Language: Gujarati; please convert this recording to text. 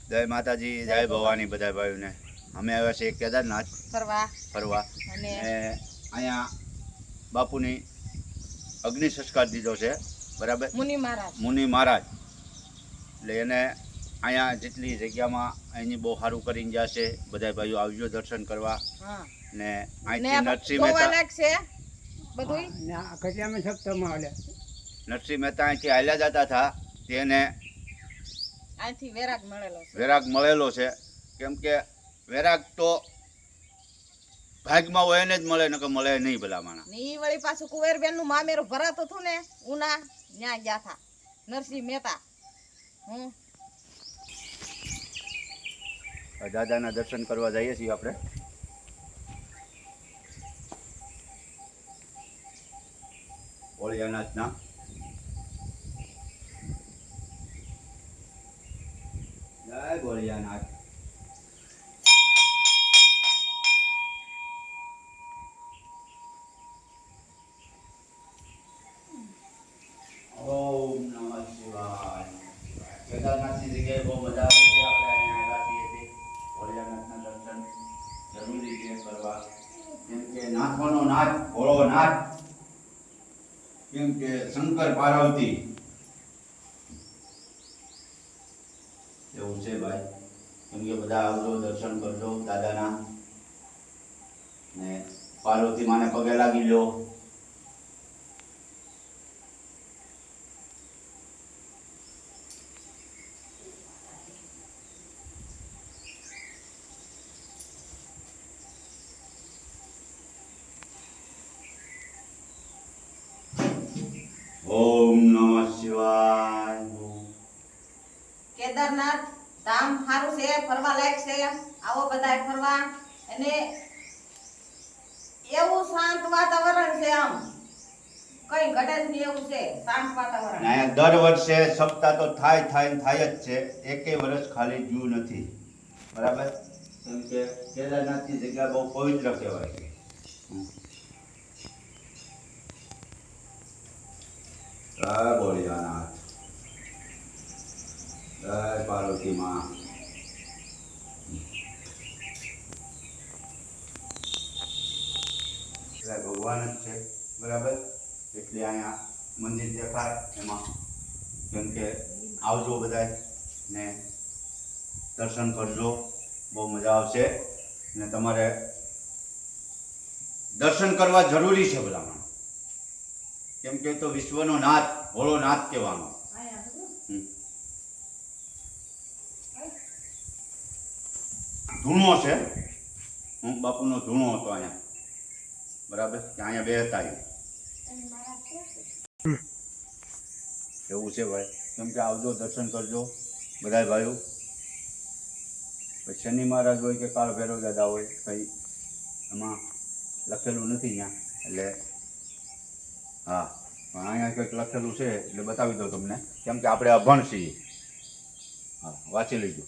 જય માતાજી, જય ભવાની બધા ભાઈઓને. અમે આવ્યા છીએ કેદારનાથ ફરવા અને અહીંયા બાપુની અગ્નિ સંસ્કાર દીધો છે, બરાબર. મુનિ મહારાજ એટલે એને અહીંયા જેટલી જગ્યામાં અહીંની બહુ સારું કરીને ગયા છે. બધા ભાઈઓ આવજો દર્શન કરવા. ને અહીંથી નરસિંહ મહેતા અહીંથી હાલ્યા જતા હતા, તેને અહીંથી વેરાગ મળેલો છે. કેમ કે વેરાગ તો ભાગમાં હોય ને જ મળે, નકર મળે નહીં ભલા માણા. ઈ વળી પાછું કુંવરબેન નું મામેરું ભરાતું હતું ને ઉના, ન્યા ગયા હતા નરસિંહ મહેતા. દાદાના દર્શન કરવા જઈએ છીએ આપણે. ઓળિયાનાથના જય ભોળિયાનાથ. ઓમ નમઃ શિવાય. કેદારનાથની જગ્યાએ બહુ મજા આવે છે. આપણે અહીંયા આવ્યા છીએ ભોળિયાનાથના દર્શન જરૂરી છે કરવા. કેમ કે નાથવાનો નાથ ભોળો નાથ, કેમ કે શંકર પાર્વતી એવું છે ભાઈ. કેમ કે બધા આવજો દર્શન કરજો દાદાના, ને પાર્વતી માને પગે લાગી લો. ઓમ નમઃ શિવાય. કેદારનાથ ધામ સારું છે, ફરવા લાયક છે. આવો બધાય ફરવા. અને એવું શાંત વાતાવરણ છે, આમ કઈ ઘટે જ નહીં એવું છે, શાંત વાતાવરણ. અહીંયા દર વર્ષે સપ્તાહ તો થાય જ છે. એકે વર્ષ ખાલી ગયું નથી, બરાબર. કેમ કે કેદારનાથની જગ્યા બહુ પવિત્ર કહેવાય છે. જય ભોળિયાનાથ, જય પાર્વતી માં. ભગવાન જ છે, બરાબર. એટલે અહીંયા મંદિર દેખાય એમાં. કેમ કે આવજો બધાય ને દર્શન કરજો, બહુ મજા આવશે. ને તમારે દર્શન કરવા જરૂરી છે ભલામણ. કેમ કે તો વિશ્વનો નાથ, ભોળો નાથ કહેવાનો. ધૂણો છે, હું બાપુનો ધૂણો હતો અહીંયા, બરાબર. કે અહીંયા બે હતા એવું છે ભાઈ. કેમ કે આવજો દર્શન કરજો બધા ભાઈઓ. શનિ મહારાજ હોય કે કાળ ભૈરવ દાદા હોય, કંઈ એમાં લખેલું નથી ત્યાં. એટલે હા, પણ અહીંયા કંઈક લખેલું છે એટલે બતાવી દો તમને. કેમ કે આપણે અભણ છીએ. હા, વાંચી લેજો.